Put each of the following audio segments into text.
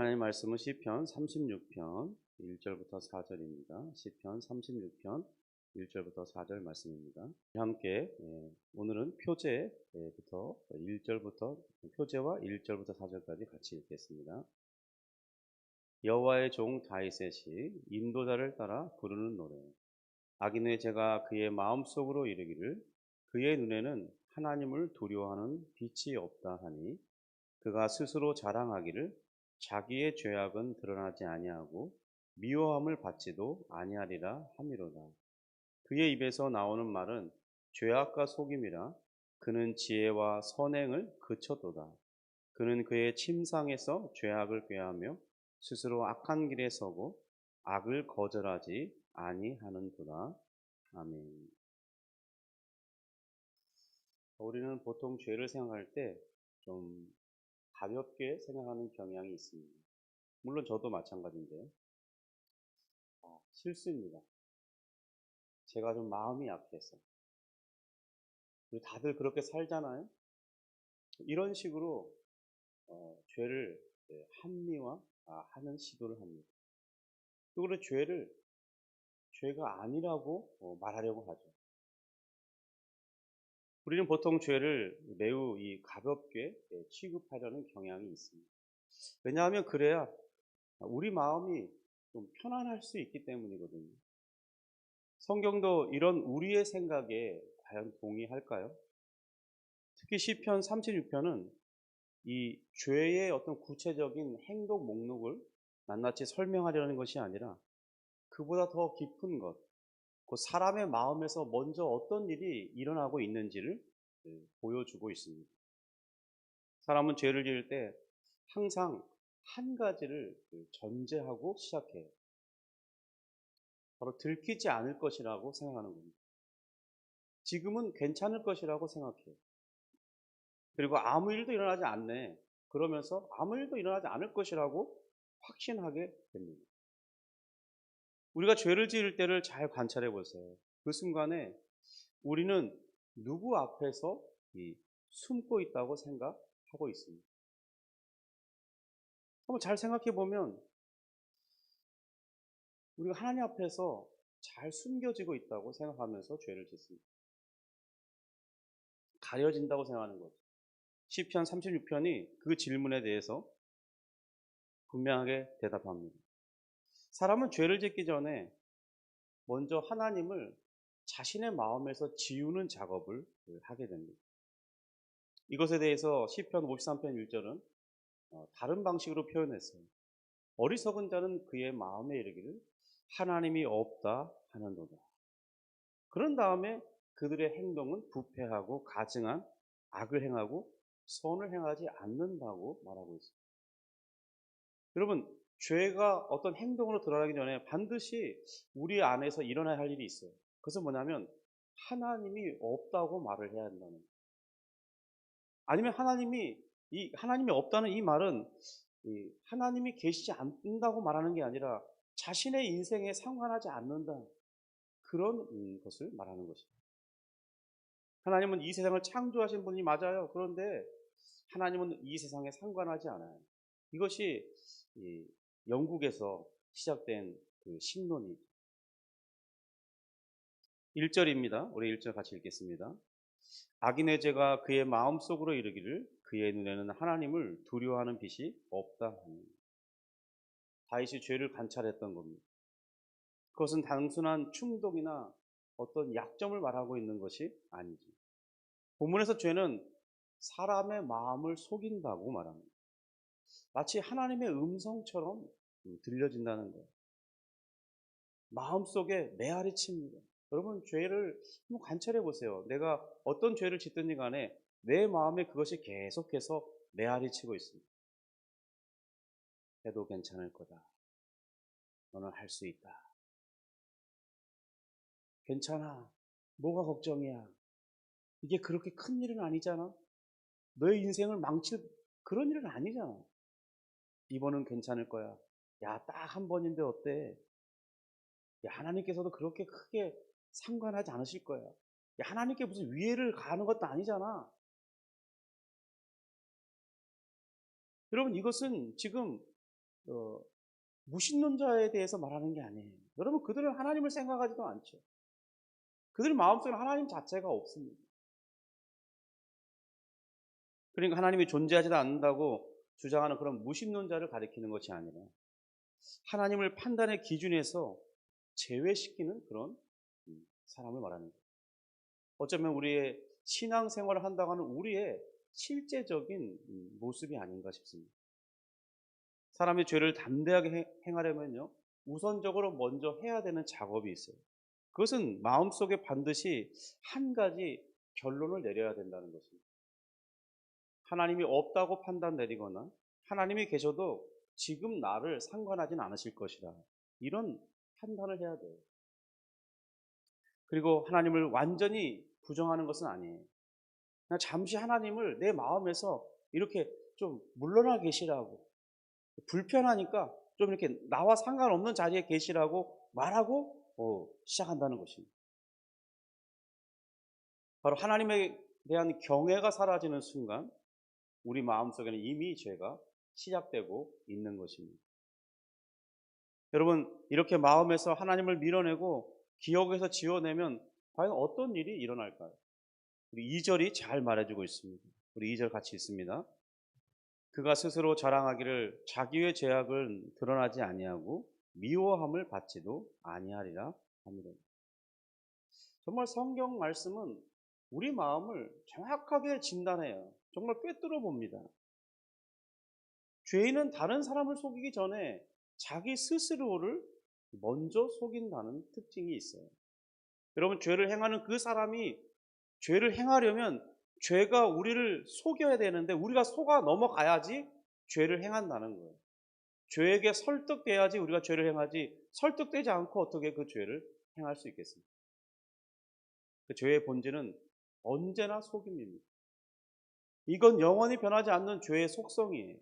하나님 말씀은 시편 36편 1절부터 4절입니다. 시편 36편 1절부터 4절 말씀입니다. 함께 오늘은 표제부터 1절부터 표제와 1절부터 4절까지 같이 읽겠습니다. 여호와의 종 다윗의 시 인도자를 따라 부르는 노래. 악인의 죄가 그의 마음속으로 이르기를 그의 눈에는 하나님을 두려워하는 빛이 없다 하니 그가 스스로 자랑하기를 자기의 죄악은 드러나지 아니하고 미워함을 받지도 아니하리라 함이로다. 그의 입에서 나오는 말은 죄악과 속임이라. 그는 지혜와 선행을 그쳤도다. 그는 그의 침상에서 죄악을 꾀하며 스스로 악한 길에 서고 악을 거절하지 아니하는도다. 아멘. 우리는 보통 죄를 생각할 때 좀 가볍게 생각하는 경향이 있습니다. 물론 저도 마찬가지인데요. 실수입니다. 제가 좀 마음이 약해서. 우리 다들 그렇게 살잖아요. 이런 식으로 죄를 합리화하는 시도를 합니다. 또 그런 죄를 죄가 아니라고 말하려고 하죠. 우리는 보통 죄를 매우 가볍게 취급하려는 경향이 있습니다. 왜냐하면 그래야 우리 마음이 좀 편안할 수 있기 때문이거든요. 성경도 이런 우리의 생각에 과연 동의할까요? 특히 시편 36편은 이 죄의 어떤 구체적인 행동 목록을 낱낱이 설명하려는 것이 아니라 그보다 더 깊은 것, 그 사람의 마음에서 먼저 어떤 일이 일어나고 있는지를 보여주고 있습니다. 사람은 죄를 지을 때 항상 한 가지를 전제하고 시작해요. 바로 들키지 않을 것이라고 생각하는 겁니다. 지금은 괜찮을 것이라고 생각해요. 그리고 아무 일도 일어나지 않네. 그러면서 아무 일도 일어나지 않을 것이라고 확신하게 됩니다. 우리가 죄를 지을 때를 잘 관찰해 보세요. 그 순간에 우리는 누구 앞에서 숨고 있다고 생각하고 있습니다. 한번 잘 생각해 보면 우리가 하나님 앞에서 잘 숨겨지고 있다고 생각하면서 죄를 짓습니다. 가려진다고 생각하는 거죠. 시편 36편이 그 질문에 대해서 분명하게 대답합니다. 사람은 죄를 짓기 전에 먼저 하나님을 자신의 마음에서 지우는 작업을 하게 됩니다. 이것에 대해서 시편 53편 1절은 다른 방식으로 표현했어요. 어리석은 자는 그의 마음에 이르기를 하나님이 없다 하는도다. 그런 다음에 그들의 행동은 부패하고 가증한 악을 행하고 선을 행하지 않는다고 말하고 있습니다. 여러분, 죄가 어떤 행동으로 드러나기 전에 반드시 우리 안에서 일어나야 할 일이 있어요. 그것은 뭐냐면 하나님이 없다고 말을 해야 한다는 거예요. 아니면 하나님이 없다는 이 말은 하나님이 계시지 않는다고 말하는 게 아니라 자신의 인생에 상관하지 않는다. 그런 것을 말하는 것입니다. 하나님은 이 세상을 창조하신 분이 맞아요. 그런데 하나님은 이 세상에 상관하지 않아요. 이것이 영국에서 시작된 그 신론이죠. 1절입니다. 우리 1절 같이 읽겠습니다. 악인의 죄가 그의 마음속으로 이르기를 그의 눈에는 하나님을 두려워하는 빛이 없다. 다윗이 죄를 관찰했던 겁니다. 그것은 단순한 충동이나 어떤 약점을 말하고 있는 것이 아니죠. 본문에서 죄는 사람의 마음을 속인다고 말합니다. 마치 하나님의 음성처럼 들려진다는 거예요. 마음속에 메아리 칩니다. 여러분, 죄를 한번 관찰해 보세요. 내가 어떤 죄를 짓든지 간에 내 마음에 그것이 계속해서 메아리 치고 있습니다. 해도 괜찮을 거다. 너는 할 수 있다. 괜찮아. 뭐가 걱정이야. 이게 그렇게 큰 일은 아니잖아. 너의 인생을 망칠 그런 일은 아니잖아. 이번은 괜찮을 거야. 야, 딱 한 번인데 어때? 야, 하나님께서도 그렇게 크게 상관하지 않으실 거야. 야, 하나님께 무슨 위해를 가하는 것도 아니잖아. 여러분, 이것은 지금 어, 무신론자에 대해서 말하는 게 아니에요. 여러분, 그들은 하나님을 생각하지도 않죠. 그들 마음속에 하나님 자체가 없습니다. 그러니까 하나님이 존재하지도 않는다고 주장하는 그런 무신론자를 가리키는 것이 아니라 하나님을 판단의 기준에서 제외시키는 그런 사람을 말하는 거예요. 어쩌면 우리의 신앙생활을 한다고 하는 우리의 실제적인 모습이 아닌가 싶습니다. 사람이 죄를 담대하게 행하려면요, 우선적으로 먼저 해야 되는 작업이 있어요. 그것은 마음속에 반드시 한 가지 결론을 내려야 된다는 것입니다. 하나님이 없다고 판단 내리거나 하나님이 계셔도 지금 나를 상관하진 않으실 것이다, 이런 판단을 해야 돼요. 그리고 하나님을 완전히 부정하는 것은 아니에요. 그냥 잠시 하나님을 내 마음에서 이렇게 좀 물러나 계시라고, 불편하니까 좀 이렇게 나와 상관없는 자리에 계시라고 말하고 시작한다는 것입니다. 바로 하나님에 대한 경외가 사라지는 순간 우리 마음속에는 이미 죄가 시작되고 있는 것입니다. 여러분, 이렇게 마음에서 하나님을 밀어내고 기억에서 지워내면 과연 어떤 일이 일어날까요? 우리 2절이 잘 말해주고 있습니다. 우리 2절 같이 읽습니다. 그가 스스로 자랑하기를 자기의 죄악은 드러나지 아니하고 미워함을 받지도 아니하리라 합니다. 정말 성경 말씀은 우리 마음을 정확하게 진단해요. 정말 꿰뚫어 봅니다. 죄인은 다른 사람을 속이기 전에 자기 스스로를 먼저 속인다는 특징이 있어요. 여러분, 죄를 행하는 그 사람이 죄를 행하려면 죄가 우리를 속여야 되는데 우리가 속아 넘어가야지 죄를 행한다는 거예요. 죄에게 설득돼야지 우리가 죄를 행하지, 설득되지 않고 어떻게 그 죄를 행할 수 있겠습니까? 그 죄의 본질은 언제나 속임입니다. 이건 영원히 변하지 않는 죄의 속성이에요.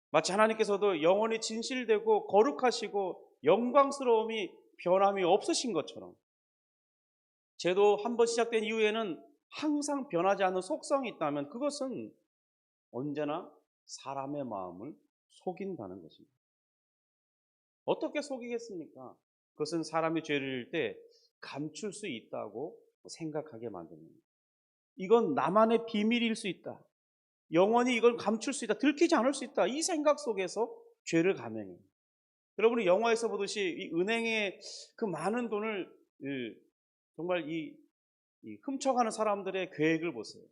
마치 하나님께서도 영원히 진실되고 거룩하시고 영광스러움이 변함이 없으신 것처럼 죄도 한 번 시작된 이후에는 항상 변하지 않는 속성이 있다면 그것은 언제나 사람의 마음을 속인다는 것입니다. 어떻게 속이겠습니까? 그것은 사람이 죄를 질 때 감출 수 있다고 생각하게 만듭니다. 이건 나만의 비밀일 수 있다, 영원히 이걸 감출 수 있다, 들키지 않을 수 있다, 이 생각 속에서 죄를 감행해요. 여러분이 영화에서 보듯이 이 은행에 그 많은 돈을 정말 이 훔쳐가는 사람들의 계획을 보세요.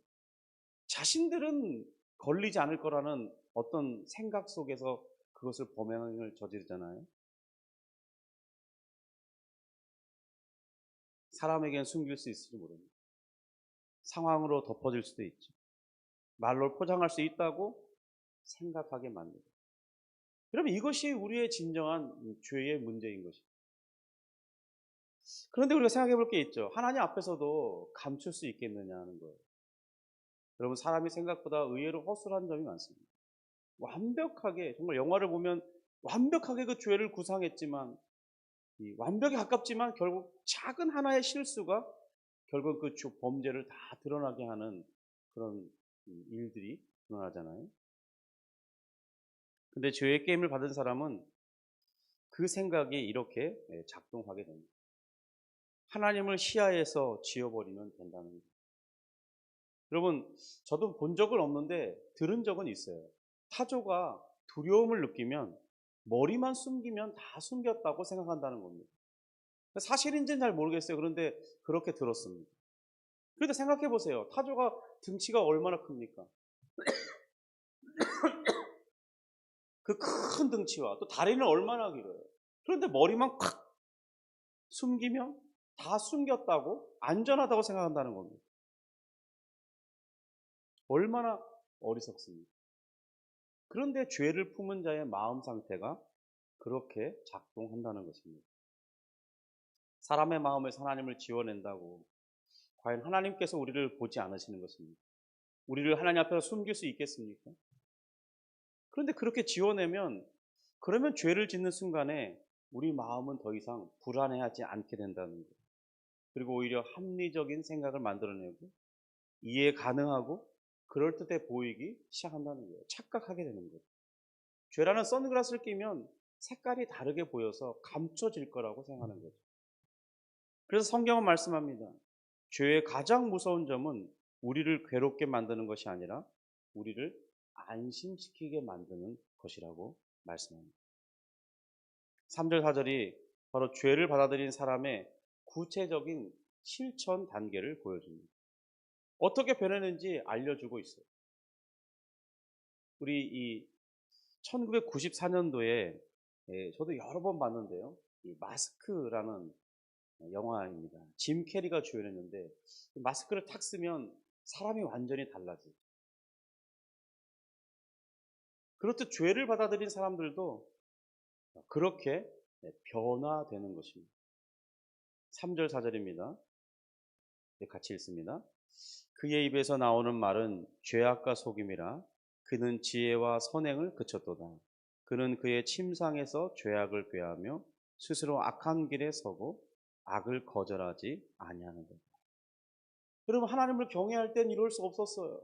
자신들은 걸리지 않을 거라는 어떤 생각 속에서 그것을 범행을 저지르잖아요. 사람에게는 숨길 수 있을지 모릅니다. 상황으로 덮어질 수도 있죠. 말로 포장할 수 있다고 생각하게 만들고. 그러면 이것이 우리의 진정한 죄의 문제인 것입니다. 그런데 우리가 생각해 볼 게 있죠. 하나님 앞에서도 감출 수 있겠느냐는 거예요. 여러분, 사람이 생각보다 의외로 허술한 점이 많습니다. 완벽하게, 정말 영화를 보면 완벽하게 그 죄를 구상했지만, 완벽에 가깝지만 결국 작은 하나의 실수가 결국 그 범죄를 다 드러나게 하는 그런 일들이 드러나잖아요. 근데 죄의 게임을 받은 사람은 그 생각이 이렇게 작동하게 됩니다. 하나님을 시야에서 지워버리면 된다는 거예요. 여러분, 저도 본 적은 없는데 들은 적은 있어요. 타조가 두려움을 느끼면 머리만 숨기면 다 숨겼다고 생각한다는 겁니다. 사실인지는 잘 모르겠어요. 그런데 그렇게 들었습니다. 그런데 생각해 보세요. 타조가 등치가 얼마나 큽니까? 그 큰 등치와 또 다리는 얼마나 길어요. 그런데 머리만 콱 숨기면 다 숨겼다고, 안전하다고 생각한다는 겁니다. 얼마나 어리석습니까? 그런데 죄를 품은 자의 마음 상태가 그렇게 작동한다는 것입니다. 사람의 마음에서 하나님을 지워낸다고 과연 하나님께서 우리를 보지 않으시는 것입니까? 우리를 하나님 앞에서 숨길 수 있겠습니까? 그런데 그렇게 지워내면, 그러면 죄를 짓는 순간에 우리 마음은 더 이상 불안해하지 않게 된다는 거예요. 그리고 오히려 합리적인 생각을 만들어내고 이해 가능하고 그럴듯해 보이기 시작한다는 거예요. 착각하게 되는 거예요. 죄라는 선글라스를 끼면 색깔이 다르게 보여서 감춰질 거라고 생각하는 거죠. 그래서 성경은 말씀합니다. 죄의 가장 무서운 점은 우리를 괴롭게 만드는 것이 아니라 우리를 안심시키게 만드는 것이라고 말씀합니다. 3절, 4절이 바로 죄를 받아들인 사람의 구체적인 실천 단계를 보여줍니다. 어떻게 변했는지 알려주고 있어요. 우리 이 1994년도에 저도 여러 번 봤는데요. 이 마스크라는 영화입니다. 짐 캐리가 주연했는데 마스크를 탁 쓰면 사람이 완전히 달라지죠. 그렇듯 죄를 받아들인 사람들도 그렇게 변화되는 것입니다. 3절, 4절입니다. 같이 읽습니다. 그의 입에서 나오는 말은 죄악과 속임이라. 그는 지혜와 선행을 그쳤도다. 그는 그의 침상에서 죄악을 꾀하며 스스로 악한 길에 서고 악을 거절하지 아니하는다. 여러분, 하나님을 경외할 땐 이럴 수 없었어요.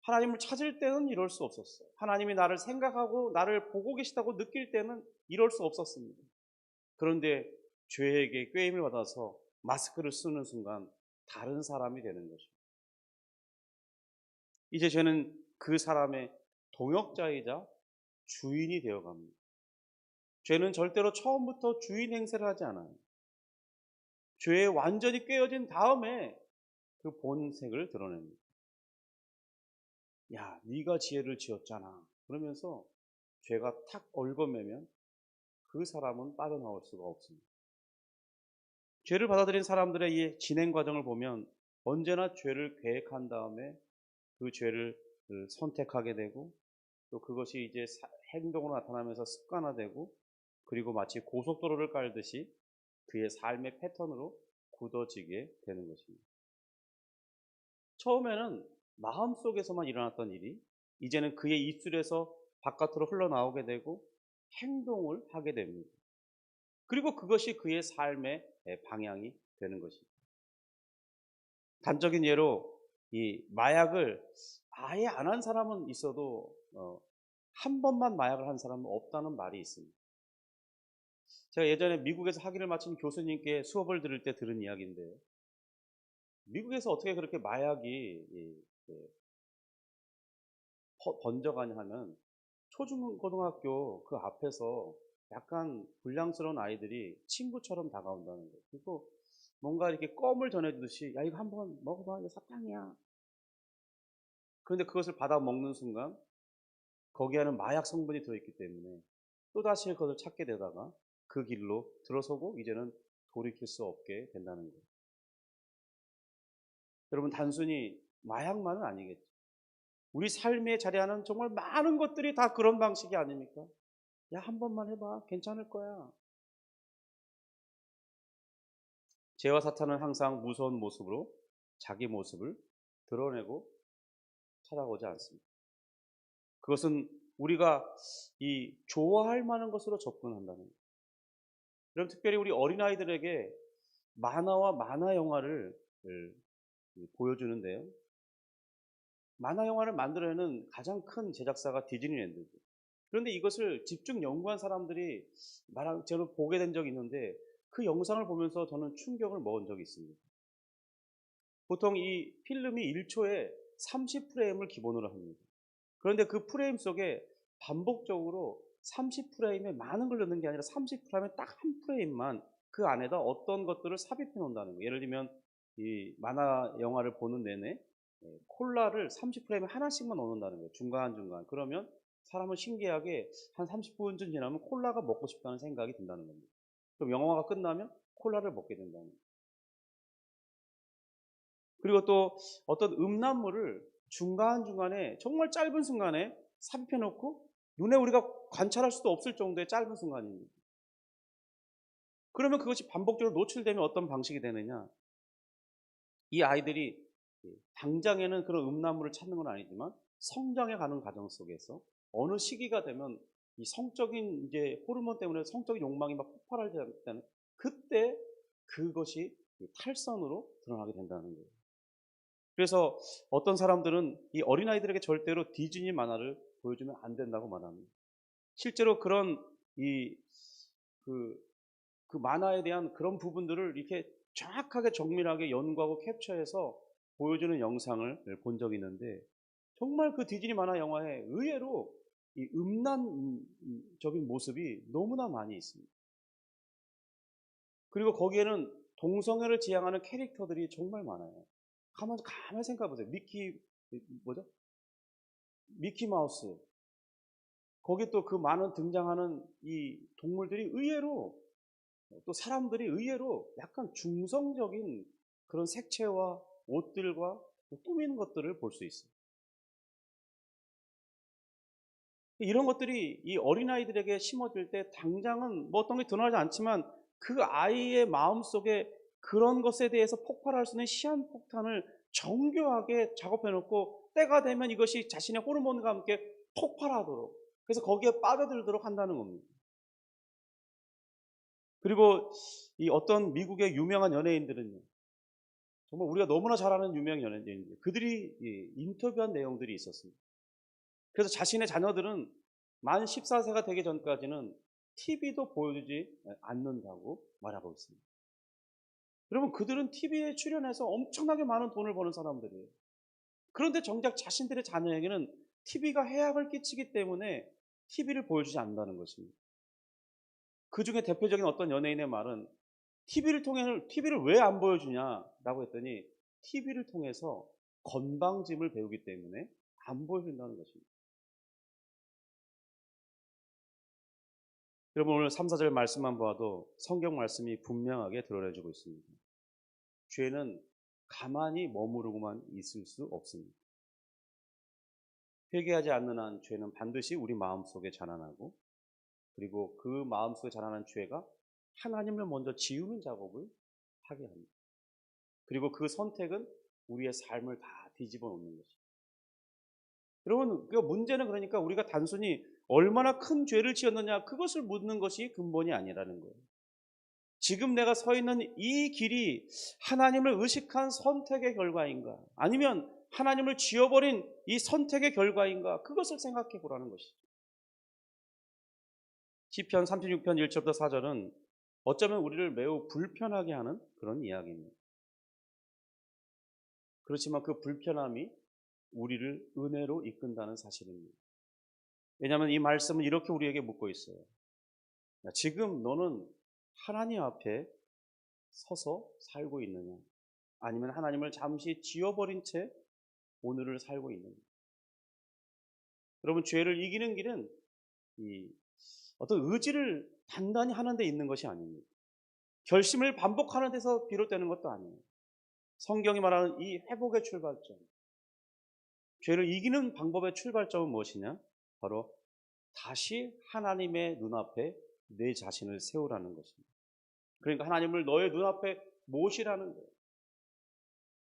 하나님을 찾을 때는 이럴 수 없었어요. 하나님이 나를 생각하고 나를 보고 계시다고 느낄 때는 이럴 수 없었습니다. 그런데 죄에게 꾀임을 받아서 마스크를 쓰는 순간 다른 사람이 되는 것입니다. 이제 죄는 그 사람의 동역자이자 주인이 되어갑니다. 죄는 절대로 처음부터 주인 행세를 하지 않아요. 죄에 완전히 꿰어진 다음에 그 본색을 드러냅니다. 야, 네가 지혜를 지었잖아. 그러면서 죄가 탁 얽어매면 그 사람은 빠져나올 수가 없습니다. 죄를 받아들인 사람들의 이 진행 과정을 보면 언제나 죄를 계획한 다음에 그 죄를 선택하게 되고 또 그것이 이제 행동으로 나타나면서 습관화되고 그리고 마치 고속도로를 깔듯이 그의 삶의 패턴으로 굳어지게 되는 것입니다. 처음에는 마음속에서만 일어났던 일이 이제는 그의 입술에서 바깥으로 흘러나오게 되고 행동을 하게 됩니다. 그리고 그것이 그의 삶의 방향이 되는 것입니다. 단적인 예로 이 마약을 아예 안 한 사람은 있어도 한 번만 마약을 한 사람은 없다는 말이 있습니다. 제가 예전에 미국에서 학위를 마친 교수님께 수업을 들을 때 들은 이야기인데요. 미국에서 어떻게 그렇게 마약이 번져가냐 하면 초중고등학교 그 앞에서 약간 불량스러운 아이들이 친구처럼 다가온다는 거예요. 그리고 뭔가 이렇게 껌을 전해주듯이 야 이거 한번 먹어봐 이거 사탕이야. 그런데 그것을 받아 먹는 순간 거기에는 마약 성분이 들어있기 때문에 또다시 그것을 찾게 되다가 그 길로 들어서고 이제는 돌이킬 수 없게 된다는 거예요. 여러분 단순히 마약만은 아니겠죠. 우리 삶에 자리하는 정말 많은 것들이 다 그런 방식이 아닙니까? 야, 한 번만 해봐. 괜찮을 거야. 죄와 사탄은 항상 무서운 모습으로 자기 모습을 드러내고 찾아오지 않습니다. 그것은 우리가 이 좋아할 만한 것으로 접근한다는 거예요. 그럼 특별히 우리 어린아이들에게 만화와 만화 영화를 보여주는데요. 만화 영화를 만들어내는 가장 큰 제작사가 디즈니랜드죠. 그런데 이것을 집중 연구한 사람들이 저는 보게 된 적이 있는데 그 영상을 보면서 저는 충격을 먹은 적이 있습니다. 보통 이 필름이 1초에 30프레임을 기본으로 합니다. 그런데 그 프레임 속에 반복적으로 30프레임에 많은 걸 넣는 게 아니라 30프레임에 딱 한 프레임만 그 안에다 어떤 것들을 삽입해 놓는다는 거예요. 예를 들면 이 만화 영화를 보는 내내 콜라를 30프레임에 하나씩만 넣는다는 거예요. 중간중간. 그러면 사람은 신기하게 한 30분쯤 지나면 콜라가 먹고 싶다는 생각이 든다는 겁니다. 그럼 영화가 끝나면 콜라를 먹게 된다는 거예요. 그리고 또 어떤 음란물을 중간중간에 정말 짧은 순간에 삽입해 놓고 눈에 우리가 관찰할 수도 없을 정도의 짧은 순간입니다. 그러면 그것이 반복적으로 노출되면 어떤 방식이 되느냐? 이 아이들이 당장에는 그런 음란물을 찾는 건 아니지만 성장해 가는 과정 속에서 어느 시기가 되면 이 성적인 이제 호르몬 때문에 성적인 욕망이 막 폭발할 때는 그때 그것이 탈선으로 드러나게 된다는 거예요. 그래서 어떤 사람들은 이 어린아이들에게 절대로 디즈니 만화를 보여주면 안 된다고 말합니다. 실제로 그런 이 그 만화에 대한 그런 부분들을 이렇게 정확하게 정밀하게 연구하고 캡처해서 보여주는 영상을 본 적이 있는데, 정말 그 디즈니 만화 영화에 의외로 이 음란적인 모습이 너무나 많이 있습니다. 그리고 거기에는 동성애를 지향하는 캐릭터들이 정말 많아요. 가만히 생각해 보세요. 뭐죠? 미키 마우스. 거기 또 그 많은 등장하는 이 동물들이 의외로, 또 사람들이 의외로 약간 중성적인 그런 색채와 옷들과 또 꾸미는 것들을 볼 수 있어요. 이런 것들이 이 어린아이들에게 심어질 때 당장은 뭐 어떤 게 드러나지 않지만, 그 아이의 마음속에 그런 것에 대해서 폭발할 수 있는 시한폭탄을 정교하게 작업해 놓고, 때가 되면 이것이 자신의 호르몬과 함께 폭발하도록, 그래서 거기에 빠져들도록 한다는 겁니다. 그리고 이 어떤 미국의 유명한 연예인들은요, 정말 우리가 너무나 잘 아는 유명 연예인들, 그들이 인터뷰한 내용들이 있었습니다. 그래서 자신의 자녀들은 만 14세가 되기 전까지는 TV도 보여주지 않는다고 말하고 있습니다. 여러분, 그들은 TV에 출연해서 엄청나게 많은 돈을 버는 사람들이에요. 그런데 정작 자신들의 자녀에게는 TV가 해악을 끼치기 때문에 TV를 보여주지 않는다는 것입니다. 그 중에 대표적인 어떤 연예인의 말은, TV를 왜 안 보여주냐라고 했더니, TV를 통해서 건방짐을 배우기 때문에 안 보여준다는 것입니다. 여러분, 오늘 3, 4절 말씀만 봐도 성경 말씀이 분명하게 드러내주고 있습니다. 죄는 가만히 머무르고만 있을 수 없습니다. 회개하지 않는 한 죄는 반드시 우리 마음속에 자라나고, 그리고 그 마음속에 자라난 죄가 하나님을 먼저 지우는 작업을 하게 합니다. 그리고 그 선택은 우리의 삶을 다 뒤집어 놓는 것입니다. 여러분, 그 문제는 그러니까 우리가 단순히 얼마나 큰 죄를 지었느냐, 그것을 묻는 것이 근본이 아니라는 거예요. 지금 내가 서 있는 이 길이 하나님을 의식한 선택의 결과인가, 아니면 하나님을 지워버린 이 선택의 결과인가, 그것을 생각해 보라는 것이죠. 시편 36편 1절부터 4절은 어쩌면 우리를 매우 불편하게 하는 그런 이야기입니다. 그렇지만 그 불편함이 우리를 은혜로 이끈다는 사실입니다. 왜냐하면 이 말씀은 이렇게 우리에게 묻고 있어요. 지금 너는 하나님 앞에 서서 살고 있느냐, 아니면 하나님을 잠시 지워버린 채 오늘을 살고 있느냐. 여러분, 죄를 이기는 길은 이 어떤 의지를 단단히 하는 데 있는 것이 아닙니다. 결심을 반복하는 데서 비롯되는 것도 아니에요. 성경이 말하는 이 회복의 출발점, 죄를 이기는 방법의 출발점은 무엇이냐? 바로 다시 하나님의 눈앞에 내 자신을 세우라는 것입니다. 그러니까 하나님을 너의 눈앞에 모시라는 거예요.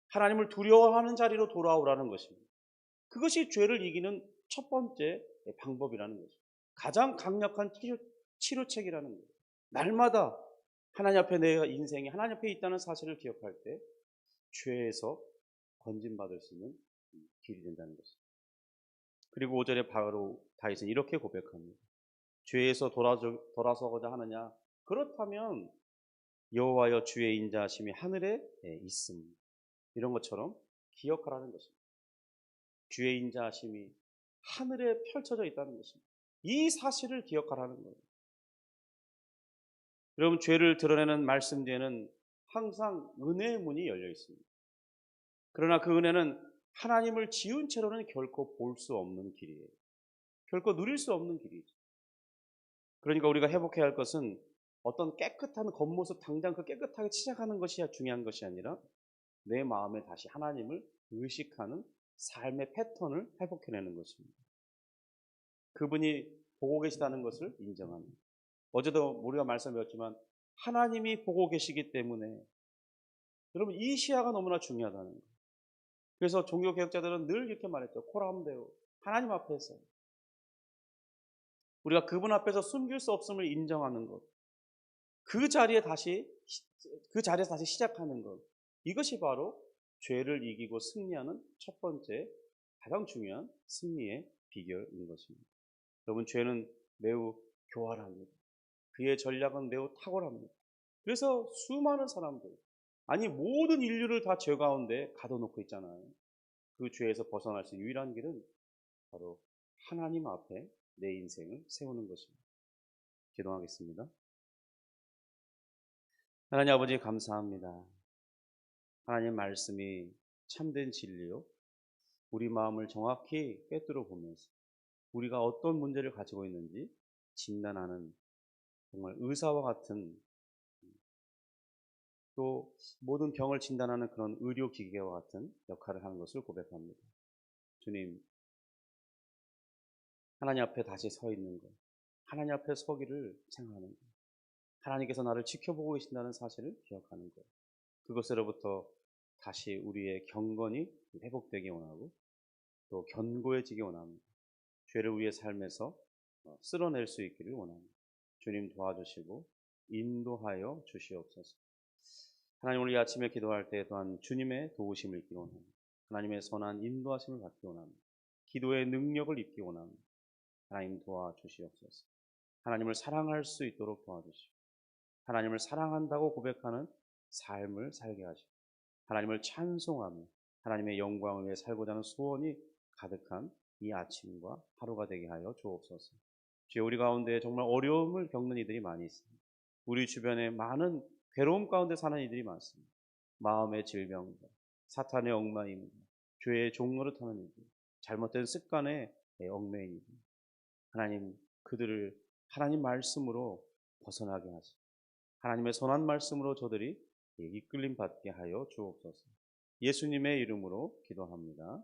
하나님을 두려워하는 자리로 돌아오라는 것입니다. 그것이 죄를 이기는 첫 번째 방법이라는 거죠. 가장 강력한 치료책이라는 거예요. 날마다 하나님 앞에 내 인생이 하나님 앞에 있다는 사실을 기억할 때 죄에서 건진받을 수 있는 길이 된다는 것입니다. 그리고 5절에 바로 다윗은 이렇게 고백합니다. 죄에서 돌아서고자 하느냐? 그렇다면 여호와여 주의 인자하심이 하늘에 있습니다. 이런 것처럼 기억하라는 것입니다. 주의 인자하심이 하늘에 펼쳐져 있다는 것입니다. 이 사실을 기억하라는 거예요. 여러분, 죄를 드러내는 말씀 뒤에는 항상 은혜의 문이 열려 있습니다. 그러나 그 은혜는 하나님을 지운 채로는 결코 볼 수 없는 길이에요. 결코 누릴 수 없는 길이죠. 그러니까 우리가 회복해야 할 것은 어떤 깨끗한 겉모습, 당장 그 깨끗하게 시작하는 것이 중요한 것이 아니라 내 마음에 다시 하나님을 의식하는 삶의 패턴을 회복해내는 것입니다. 그분이 보고 계시다는 것을 인정합니다. 어제도 우리가 말씀드렸지만 하나님이 보고 계시기 때문에, 여러분, 이 시야가 너무나 중요하다는 거예요. 그래서 종교개혁자들은 늘 이렇게 말했죠. 코람데오, 하나님 앞에서 우리가 그분 앞에서 숨길 수 없음을 인정하는 것, 그 자리에서 다시 시작하는 것, 이것이 바로 죄를 이기고 승리하는 첫 번째 가장 중요한 승리의 비결인 것입니다. 여러분, 죄는 매우 교활합니다. 그의 전략은 매우 탁월합니다. 그래서 수많은 사람들, 아니 모든 인류를 다 죄 가운데 가둬놓고 있잖아요. 그 죄에서 벗어날 수 있는 유일한 길은 바로 하나님 앞에 내 인생을 세우는 것입니다. 기도하겠습니다. 하나님 아버지 감사합니다. 하나님 말씀이 참된 진리요. 우리 마음을 정확히 꿰뚫어 보면서 우리가 어떤 문제를 가지고 있는지 진단하는 정말 의사와 같은, 또 모든 병을 진단하는 그런 의료기계와 같은 역할을 하는 것을 고백합니다. 주님, 하나님 앞에 다시 서 있는 것, 하나님 앞에 서기를 생각하는 것, 하나님께서 나를 지켜보고 계신다는 사실을 기억하는 것, 그것으로부터 다시 우리의 경건이 회복되기 원하고 또 견고해지기 원합니다. 죄를 우리의 삶에서 쓸어낼 수 있기를 원합니다. 주님 도와주시고 인도하여 주시옵소서. 하나님, 우리 아침에 기도할 때 또한 주님의 도우심을 입기 원합니다. 하나님의 선한 인도하심을 받기 원합니다. 기도의 능력을 입기 원합니다. 하나님 도와주시옵소서. 하나님을 사랑할 수 있도록 도와주시고 하나님을 사랑한다고 고백하는 삶을 살게 하시고 하나님을 찬송하며 하나님의 영광을 위해 살고자 하는 소원이 가득한 이 아침과 하루가 되게 하여 주옵소서. 주여, 우리 가운데 정말 어려움을 겪는 이들이 많이 있습니다. 우리 주변에 많은 괴로움 가운데 사는 이들이 많습니다. 마음의 질병과 사탄의 얽매임과 죄의 종노릇하는 이들, 잘못된 습관에 얽매인 이들, 하나님 그들을 하나님 말씀으로 벗어나게 하시고 하나님의 선한 말씀으로 저들이 이끌림 받게 하여 주옵소서. 예수님의 이름으로 기도합니다.